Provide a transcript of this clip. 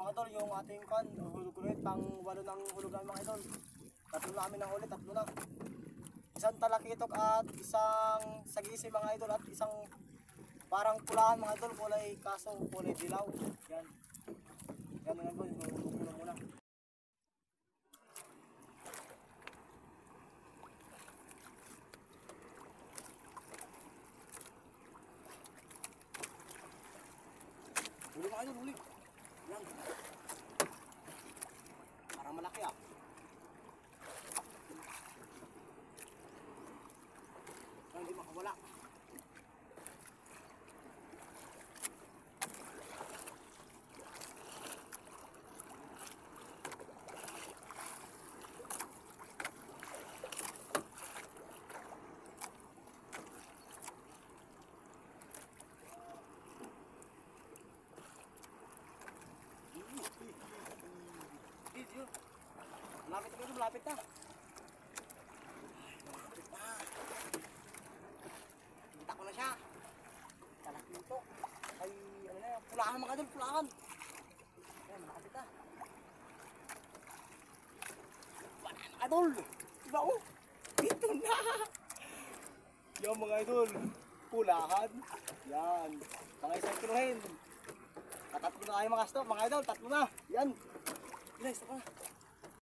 mga idol, yung ating kan, hulog ulit, pang walo ng hulog namin mga idol. Tatlo na kami ng ulit, tatlo na. Isang talakitok at isang sagisi mga idol at isang parang pulahan mga idol, kulay kaso, kulay dilaw. Yan. Yan mga idol, hulog muna. Huli mga idol, huli. Yan. Parang malaki ah. Hindi makawala. Malapit na, malapit na. Malapit na. Kita ko na siya. Talakitok. Ay, ano na yan. Pulahan mga idol, pulahan. Ayan, malapit na. Wala mga idol. Diba oh? Dito na. Yan mga idol. Pulahan. Yan. Mga isang kilohin. Tatatlo na kayo mga stop. Mga idol, tatlo na. Yan. Ilan, stop na.